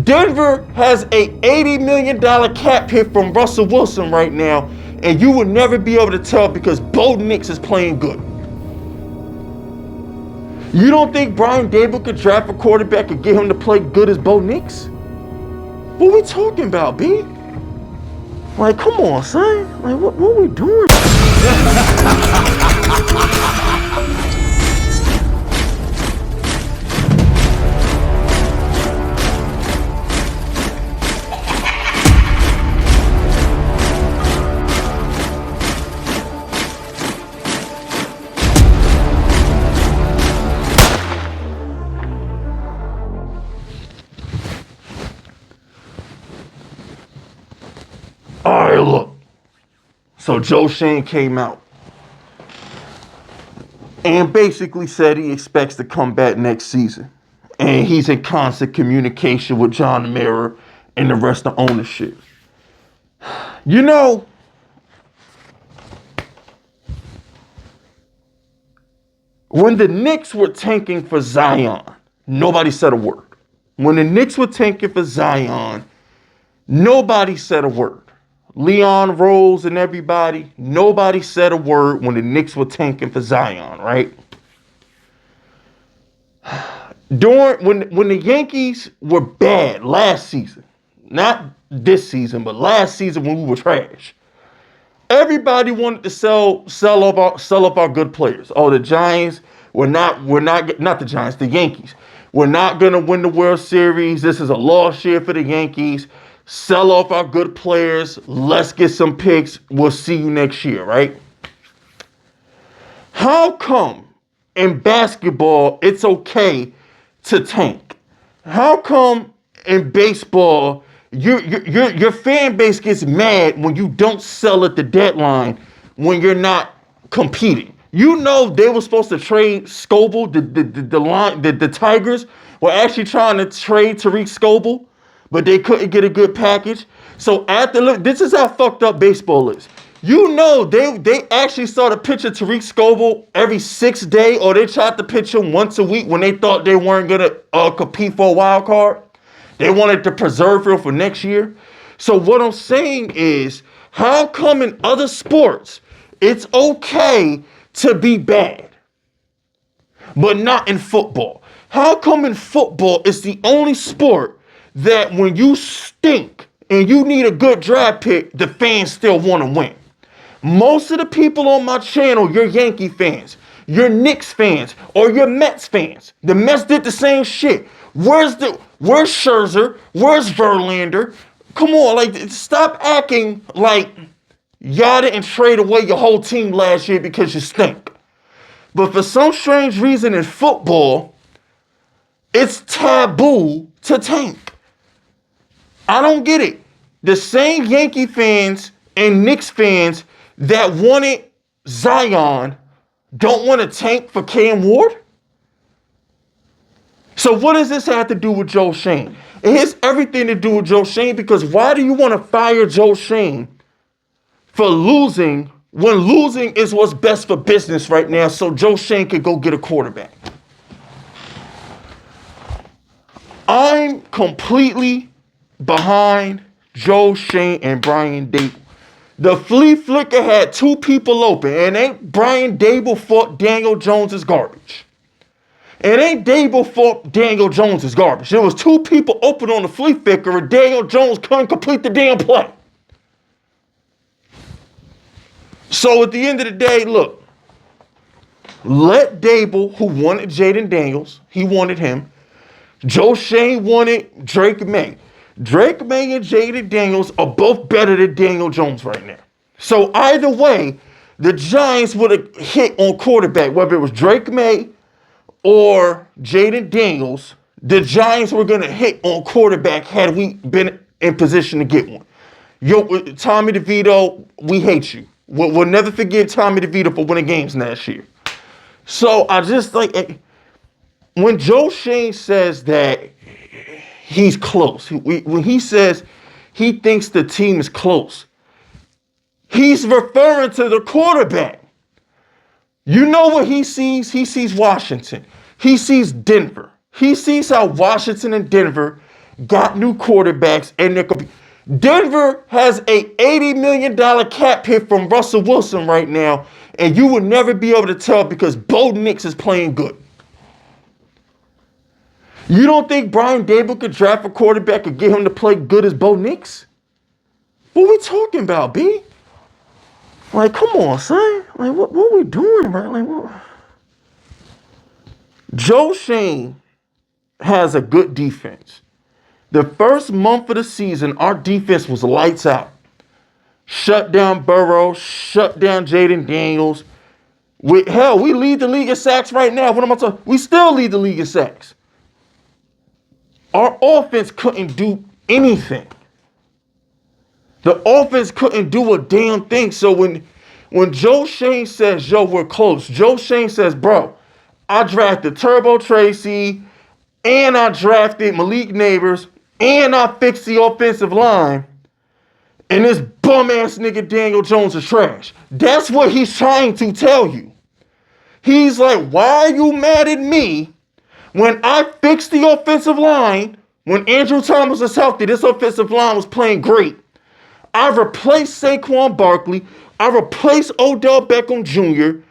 Denver has a $80 million cap hit from Russell Wilson right now, and you will never be able to tell because Bo Nix is playing good. You don't think Brian Dable could draft a quarterback and get him to play good as Bo Nix? What we talking about, B? Like, come on, son. Like, what we doing? All right, look. So Joe Schoen came out and basically said he expects to come back next season. And he's in constant communication with John Mara and the rest of ownership. You know, when the Knicks were tanking for Zion, nobody said a word. When the Knicks were tanking for Zion, nobody said a word. Leon Rose and everybody, nobody said a word when the Knicks were tanking for Zion, right? When the Yankees were bad last season, not this season, but last season when we were trash, everybody wanted to sell off our good players. Oh, the Giants not the Giants, the Yankees. We're not gonna win the World Series. This is a lost year for the Yankees. Sell off our good players. Let's get some picks. We'll see you next year, right? How come in basketball it's okay to tank? How come in baseball your fan base gets mad when you don't sell at the deadline when you're not competing? You know they were supposed to trade Scoble. The Tigers were actually trying to trade Tariq Scoble, but they couldn't get a good package. So this is how fucked up baseball is. You know they actually started pitching Tariq Scoble every 6th day, or they tried to pitch him once a week when they thought they weren't gonna compete for a wild card. They wanted to preserve him for next year. So what I'm saying is, how come in other sports it's okay to be bad, but not in football? How come in football it's the only sport that when you stink and you need a good draft pick, the fans still want to win? Most of the people on my channel, you're Yankee fans, you're Knicks fans, or you're Mets fans. The Mets did the same shit. Where's Scherzer? Where's Verlander? Come on, like, stop acting like y'all didn't trade away your whole team last year because you stink. But for some strange reason in football, it's taboo to tank. I don't get it. The same Yankee fans and Knicks fans that wanted Zion don't want to tank for Cam Ward? So what does this have to do with Joe Schoen? It has everything to do with Joe Schoen, because why do you want to fire Joe Schoen for losing when losing is what's best for business right now so Joe Schoen could go get a quarterback? I'm completely behind Joe Schoen and Brian Dable. The flea flicker had 2 people open, and ain't Brian Dable thought Daniel Jones is garbage. It ain't Dable thought Daniel Jones is garbage. There was 2 people open on the flea flicker, and Daniel Jones couldn't complete the damn play. So at the end of the day, look, let Dable, who wanted Jaden Daniels, he wanted him. Joe Schoen wanted Drake May. Drake May and Jaden Daniels are both better than Daniel Jones right now. So either way, the Giants would have hit on quarterback, whether it was Drake May or Jaden Daniels. The Giants were going to hit on quarterback had we been in position to get one. Tommy DeVito, we hate you. We'll never forgive Tommy DeVito for winning games last year. So I just like, when Joe Schoen says that he's close, when he says he thinks the team is close, he's referring to the quarterback. You know what he sees? He sees Washington. He sees Denver. He sees how Washington and Denver got new quarterbacks, and Denver has a $80 million cap hit from Russell Wilson right now, and you will never be able to tell because Bo Nix is playing good. You don't think Brian Dable could draft a quarterback and get him to play good as Bo Nix? What we talking about, B? Like, come on, son. Like, what we doing, right? Like, what? Joe Schoen has a good defense. The first month of the season, our defense was lights out. Shut down Burrow, shut down Jaden Daniels. We lead the league in sacks right now. What am I talking? We still lead the league in sacks. Our offense couldn't do anything. The offense couldn't do a damn thing. So when Joe Schoen says, yo, we're close, Joe Schoen says, bro, I drafted Turbo Tracy, and I drafted Malik Neighbors, and I fixed the offensive line, and this bum-ass nigga Daniel Jones is trash. That's what he's trying to tell you. He's like, why are you mad at me when I fixed the offensive line? When Andrew Thomas was healthy, this offensive line was playing great. I replaced Saquon Barkley. I replaced Odell Beckham Jr.,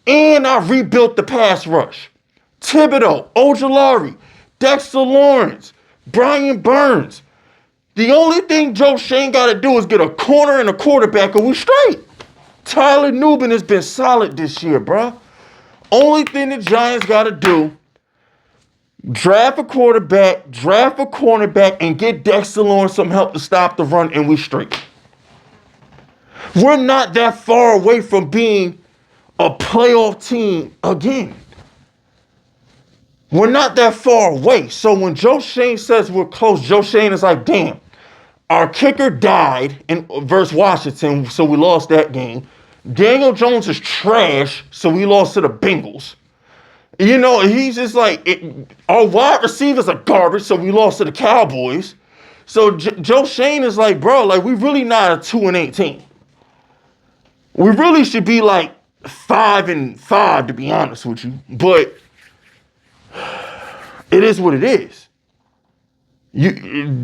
and I rebuilt the pass rush. Thibodeau, Ojulari, Dexter Lawrence, Brian Burns. The only thing Joe Schoen got to do is get a corner and a quarterback, and we straight. Tyler Nubin has been solid this year, bro. Only thing the Giants got to do, draft a quarterback, draft a cornerback, and get Dexter Lawrence some help to stop the run, and we straight. We're not that far away from being a playoff team again. We're not that far away. So when Joe Schoen says we're close, Joe Schoen is like, damn, our kicker died versus Washington, so we lost that game. Daniel Jones is trash, so we lost to the Bengals. You know, he's just like, our wide receivers are garbage, so we lost to the Cowboys. So Joe Schoen is like, bro, like, we really not a 2-8 team. We really should be like 5-5, to be honest with you. But it is what it is.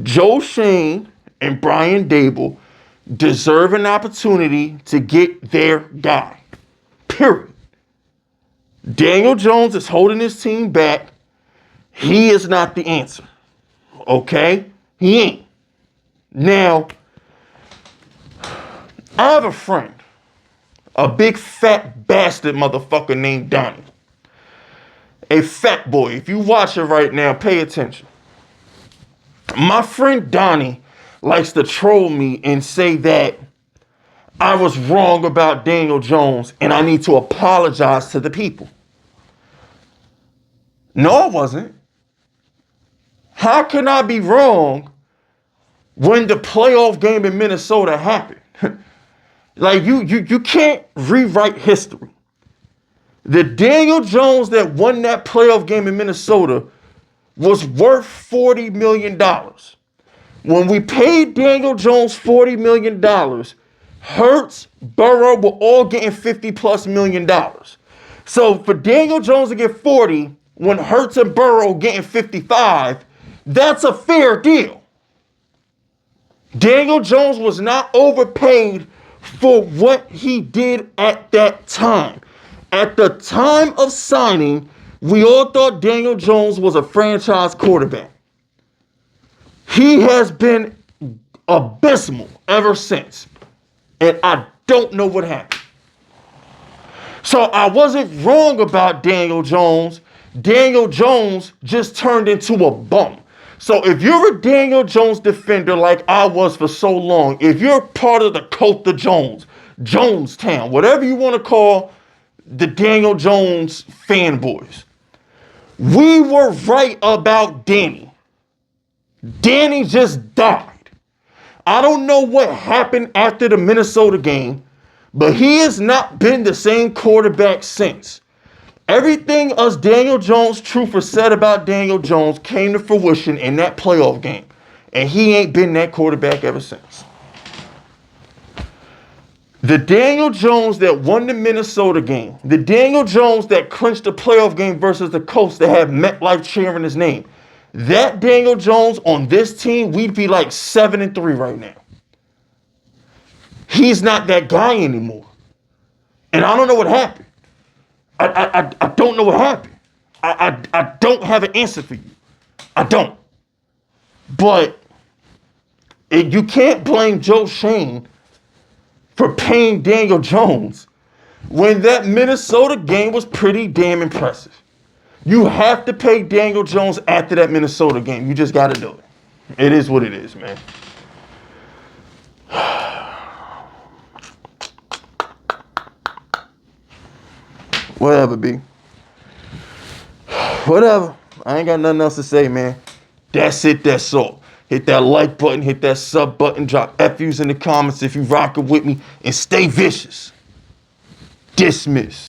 Joe Schoen and Brian Dable deserve an opportunity to get their guy. Period. Daniel Jones is holding his team back. He is not the answer. Okay? He ain't. Now, I have a friend, a big fat bastard motherfucker named Donnie. A fat boy. If you watch it right now, pay attention. My friend Donnie likes to troll me and say that I was wrong about Daniel Jones and I need to apologize to the people. No, I wasn't. How can I be wrong when the playoff game in Minnesota happened? Like, you can't rewrite history. The Daniel Jones that won that playoff game in Minnesota was worth $40 million. When we paid Daniel Jones $40 million, Hurts, Burrow were all getting $50+ million. So for Daniel Jones to get 40, when Hurts and Burrow getting 55, that's a fair deal. Daniel Jones was not overpaid for what he did at that time. At the time of signing, we all thought Daniel Jones was a franchise quarterback. He has been abysmal ever since. And I don't know what happened. So I wasn't wrong about Daniel Jones. Daniel Jones just turned into a bum. So if you're a Daniel Jones defender like I was for so long, if you're part of the cult of Jones, Jonestown, whatever you want to call the Daniel Jones fanboys, we were right about Danny. Danny just died. I don't know what happened after the Minnesota game, but he has not been the same quarterback since. Everything us Daniel Jones truthers said about Daniel Jones came to fruition in that playoff game. And he ain't been that quarterback ever since. The Daniel Jones that won the Minnesota game, the Daniel Jones that clinched the playoff game versus the Colts that had MetLife cheering his name, That Daniel Jones on this team, we'd be like 7-3 right now. He's not that guy anymore. And I don't know what happened. I don't know what happened. I don't have an answer for you. I don't. But you can't blame Joe Schoen for paying Daniel Jones when that Minnesota game was pretty damn impressive. You have to pay Daniel Jones after that Minnesota game. You just got to do it. It is what it is, man. Whatever, B. Whatever. I ain't got nothing else to say, man. That's it. That's all. Hit that like button. Hit that sub button. Drop FUs in the comments if you rockin' with me. And stay vicious. Dismiss.